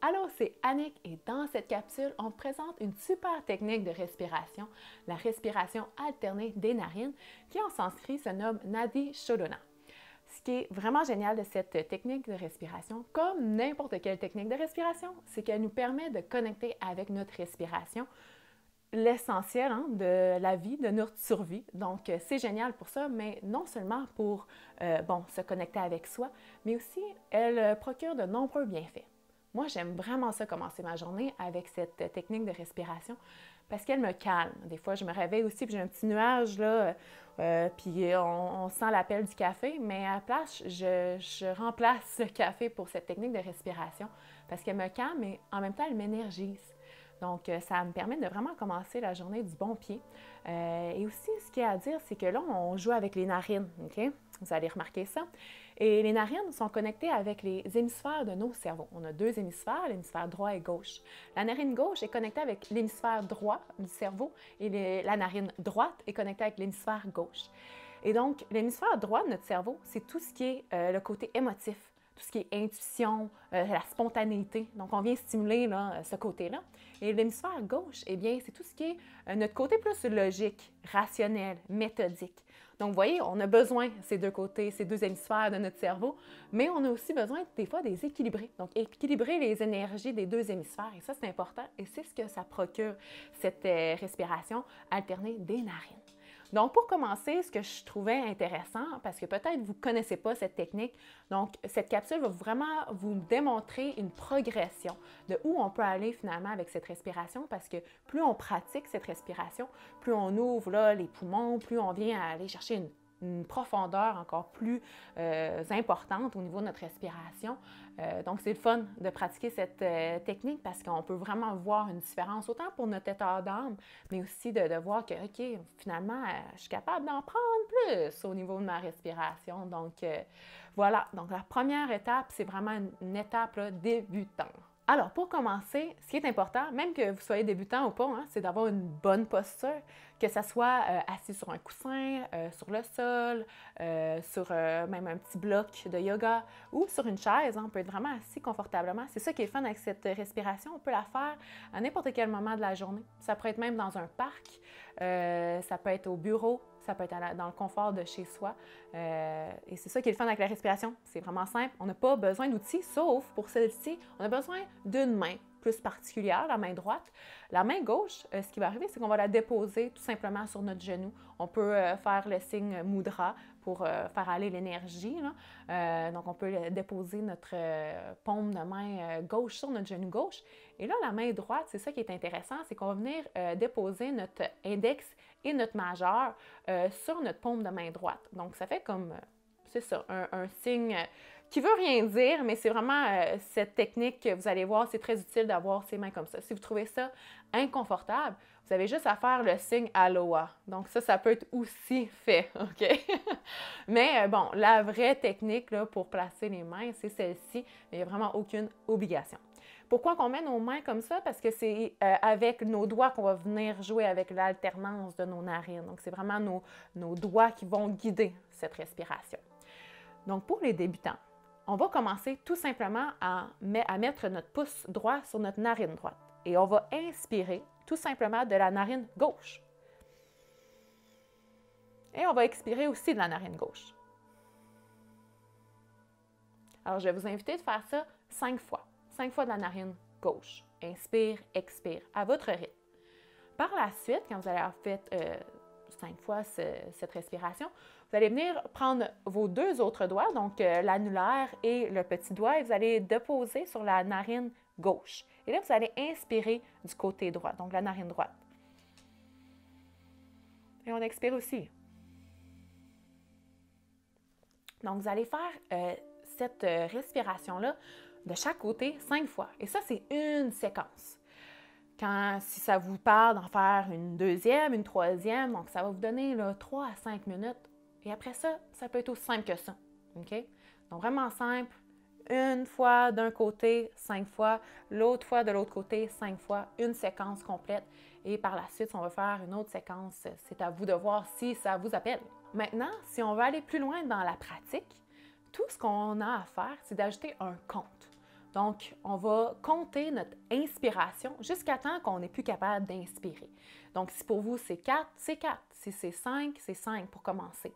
Allô, c'est Annick et dans cette capsule, on te présente une super technique de respiration, la respiration alternée des narines, qui en sanskrit se nomme Nadi Shodhana. Ce qui est vraiment génial de cette technique de respiration, comme n'importe quelle technique de respiration, c'est qu'elle nous permet de connecter avec notre respiration, l'essentiel de la vie, de notre survie. Donc, c'est génial pour ça, mais non seulement pour se connecter avec soi, mais aussi elle procure de nombreux bienfaits. Moi, j'aime vraiment ça commencer ma journée avec cette technique de respiration parce qu'elle me calme. Des fois, je me réveille aussi puis j'ai un petit nuage là, puis on sent l'appel du café, mais à la place, je remplace le café pour cette technique de respiration parce qu'elle me calme et en même temps, elle m'énergise. Donc, ça me permet de vraiment commencer la journée du bon pied. Et aussi, ce qu'il y a à dire, c'est que là, on joue avec les narines, OK? Vous allez remarquer ça. Et les narines sont connectées avec les hémisphères de nos cerveaux. On a deux hémisphères, l'hémisphère droit et gauche. La narine gauche est connectée avec l'hémisphère droit du cerveau et la narine droite est connectée avec l'hémisphère gauche. Et donc, l'hémisphère droit de notre cerveau, c'est tout ce qui est le côté émotif, tout ce qui est intuition, la spontanéité. Donc, on vient stimuler là, ce côté-là. Et l'hémisphère gauche, eh bien, c'est tout ce qui est notre côté plus logique, rationnel, méthodique. Donc, vous voyez, on a besoin de ces deux côtés, ces deux hémisphères de notre cerveau, mais on a aussi besoin des fois des équilibrer. Donc, équilibrer les énergies des deux hémisphères. Et ça, c'est important. Et c'est ce que ça procure, cette respiration alternée des narines. Donc, pour commencer, ce que je trouvais intéressant, parce que peut-être vous ne connaissez pas cette technique, donc cette capsule va vraiment vous démontrer une progression de où on peut aller finalement avec cette respiration, parce que plus on pratique cette respiration, plus on ouvre là, les poumons, plus on vient aller chercher une profondeur encore plus importante au niveau de notre respiration. Donc, c'est le fun de pratiquer cette technique parce qu'on peut vraiment voir une différence, autant pour notre état d'âme, mais aussi de voir que, OK, finalement, je suis capable d'en prendre plus au niveau de ma respiration. Donc, voilà. Donc, la première étape, c'est vraiment une étape là, débutante. Alors, pour commencer, ce qui est important, même que vous soyez débutant ou pas, hein, c'est d'avoir une bonne posture, que ce soit assis sur un coussin, sur le sol, sur même un petit bloc de yoga ou sur une chaise. Hein, on peut être vraiment assis confortablement. C'est ça qui est fun avec cette respiration. On peut la faire à n'importe quel moment de la journée. Ça peut être même dans un parc, ça peut être au bureau, ça peut être dans le confort de chez soi. Et c'est ça qui est le fun avec la respiration. C'est vraiment simple. On n'a pas besoin d'outils, sauf pour celle-ci, on a besoin d'une main plus particulière, la main droite. La main gauche, ce qui va arriver, c'est qu'on va la déposer tout simplement sur notre genou. On peut faire le signe mudra pour faire aller l'énergie. Donc, on peut déposer notre paume de main gauche sur notre genou gauche. Et là, la main droite, c'est ça qui est intéressant, c'est qu'on va venir déposer notre index et notre majeur sur notre paume de main droite. Donc, ça fait comme, c'est ça, un signe qui veut rien dire, mais c'est vraiment cette technique que vous allez voir, c'est très utile d'avoir ses mains comme ça. Si vous trouvez ça inconfortable, vous avez juste à faire le signe Aloha. Donc ça peut être aussi fait, OK? Mais bon, la vraie technique là, pour placer les mains, c'est celle-ci. Il n'y a vraiment aucune obligation. Pourquoi qu'on met nos mains comme ça? Parce que c'est avec nos doigts qu'on va venir jouer avec l'alternance de nos narines. Donc, c'est vraiment nos doigts qui vont guider cette respiration. Donc, pour les débutants, on va commencer tout simplement à mettre notre pouce droit sur notre narine droite. Et on va inspirer tout simplement de la narine gauche. Et on va expirer aussi de la narine gauche. Alors, je vais vous inviter de faire ça 5 fois. 5 fois de la narine gauche. Inspire, expire, à votre rythme. Par la suite, quand vous allez avoir fait 5 fois cette respiration, vous allez venir prendre vos deux autres doigts, donc l'annulaire et le petit doigt, et vous allez déposer sur la narine gauche. Et là, vous allez inspirer du côté droit, donc la narine droite. Et on expire aussi. Donc, vous allez faire cette respiration-là de chaque côté 5 fois. Et ça, c'est une séquence. Si ça vous parle d'en faire une deuxième, une troisième, donc ça va vous donner là, 3 à 5 minutes. Et après ça, ça peut être aussi simple que ça. OK? Donc, vraiment simple. Une fois d'un côté, 5 fois. L'autre fois de l'autre côté, 5 fois. Une séquence complète. Et par la suite, si on va faire une autre séquence, c'est à vous de voir si ça vous appelle. Maintenant, si on veut aller plus loin dans la pratique, tout ce qu'on a à faire, c'est d'ajouter un compte. Donc, on va compter notre inspiration jusqu'à temps qu'on n'est plus capable d'inspirer. Donc, si pour vous c'est 4, c'est 4. Si c'est 5, c'est 5 pour commencer.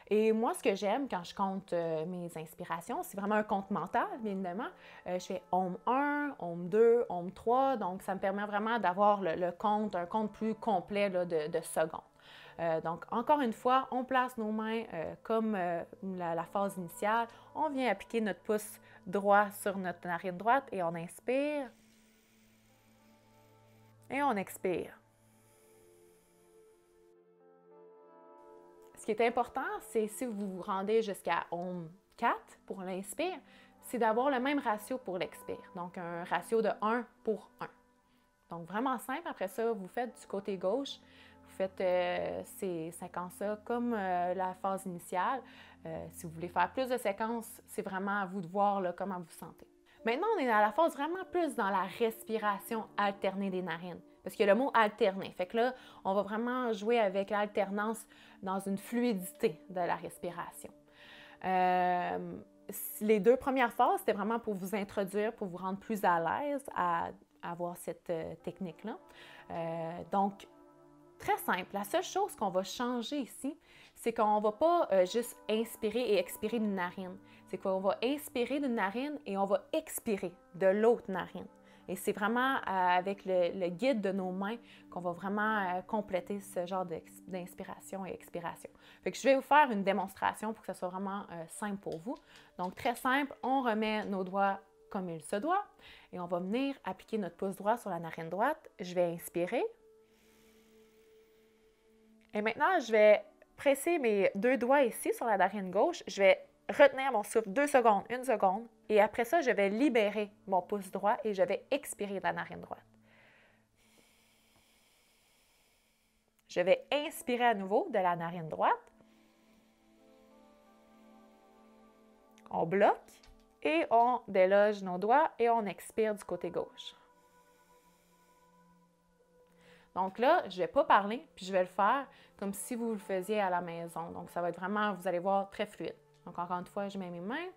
Et moi, ce que j'aime quand je compte mes inspirations, c'est vraiment un compte mental, bien évidemment. Je fais OM 1, OM 2, OM 3. Donc, ça me permet vraiment d'avoir un compte plus complet là, de secondes. Donc, encore une fois, on place nos mains comme la phase initiale. On vient appliquer notre pouce droit sur notre narine droite et on inspire. Et on expire. Ce qui est important, c'est si vous vous rendez jusqu'à OM 4 pour l'inspire, c'est d'avoir le même ratio pour l'expire. Donc, un ratio de 1 pour 1. Donc, vraiment simple. Après ça, vous faites du côté gauche. Vous faites ces séquences-là comme la phase initiale. Si vous voulez faire plus de séquences, c'est vraiment à vous de voir là, comment vous vous sentez. Maintenant, on est à la phase vraiment plus dans la respiration alternée des narines. Parce qu'il y a le mot alterner. Fait que là, on va vraiment jouer avec l'alternance dans une fluidité de la respiration. Les 2 premières phases, c'était vraiment pour vous introduire, pour vous rendre plus à l'aise à avoir cette technique-là. Donc, très simple. La seule chose qu'on va changer ici, c'est qu'on ne va pas juste inspirer et expirer d'une narine. C'est qu'on va inspirer d'une narine et on va expirer de l'autre narine. Et c'est vraiment avec le guide de nos mains qu'on va vraiment compléter ce genre d'inspiration et expiration. Fait que je vais vous faire une démonstration pour que ce soit vraiment simple pour vous. Donc, très simple, on remet nos doigts comme il se doit et on va venir appliquer notre pouce droit sur la narine droite. Je vais inspirer. Et maintenant, je vais presser mes 2 doigts ici sur la narine gauche. Je vais retenir mon souffle 2 secondes, 1 seconde. Et après ça, je vais libérer mon pouce droit et je vais expirer de la narine droite. Je vais inspirer à nouveau de la narine droite. On bloque et on déloge nos doigts et on expire du côté gauche. Donc là, je ne vais pas parler, puis je vais le faire comme si vous le faisiez à la maison. Donc, ça va être vraiment, vous allez voir, très fluide. Donc, encore une fois, je mets mes mains.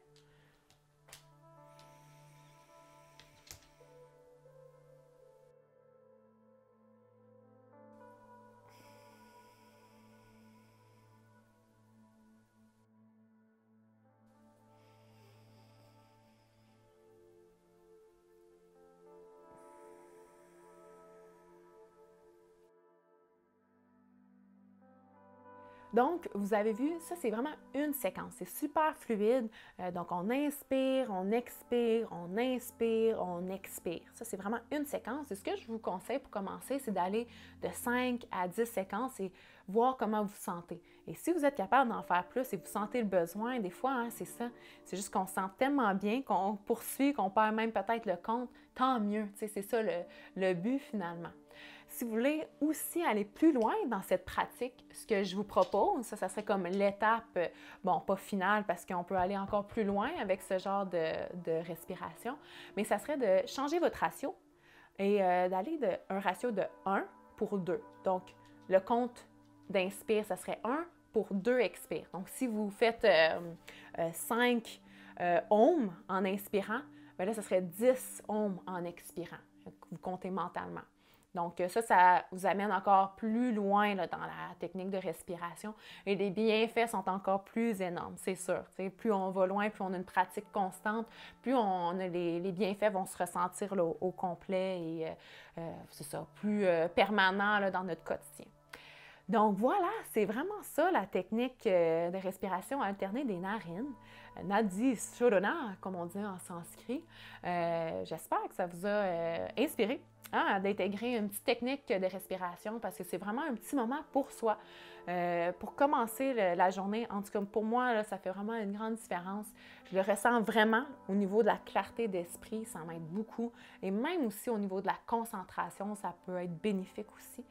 Donc, vous avez vu, ça, c'est vraiment une séquence. C'est super fluide. Donc, on inspire, on expire, on inspire, on expire. Ça, c'est vraiment une séquence. Et ce que je vous conseille pour commencer, c'est d'aller de 5 à 10 séquences et voir comment vous vous sentez. Et si vous êtes capable d'en faire plus et vous sentez le besoin, des fois, hein, c'est ça. C'est juste qu'on se sent tellement bien qu'on poursuit, qu'on perd même peut-être le compte. Tant mieux. C'est ça le but finalement. Si vous voulez aussi aller plus loin dans cette pratique, ce que je vous propose, ça serait comme l'étape, bon, pas finale parce qu'on peut aller encore plus loin avec ce genre de respiration, mais ça serait de changer votre ratio et d'aller d'un ratio de 1 pour 2. Donc, le compte d'inspire, ça serait 1 pour 2 expire. Donc, si vous faites 5 ohms en inspirant, bien là, ça serait 10 ohms en expirant. Vous comptez mentalement. Donc, ça vous amène encore plus loin là, dans la technique de respiration et les bienfaits sont encore plus énormes, c'est sûr. T'sais, plus on va loin, plus on a une pratique constante, plus les bienfaits vont se ressentir là, au complet et c'est ça, plus permanent là, dans notre quotidien. Donc voilà, c'est vraiment ça la technique de respiration alternée des narines, Nadi Shodhana, comme on dit en sanskrit. J'espère que ça vous a inspiré d'intégrer une petite technique de respiration parce que c'est vraiment un petit moment pour soi. Pour commencer la journée, en tout cas pour moi, là, ça fait vraiment une grande différence. Je le ressens vraiment au niveau de la clarté d'esprit, ça m'aide beaucoup. Et même aussi au niveau de la concentration, ça peut être bénéfique aussi.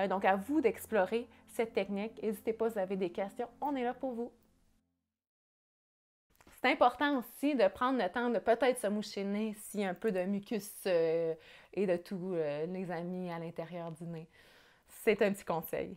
Donc à vous d'explorer cette technique. N'hésitez pas si vous avez des questions, on est là pour vous. C'est important aussi de prendre le temps de peut-être se moucher le nez s'il y a un peu de mucus et de tous les amis à l'intérieur du nez. C'est un petit conseil.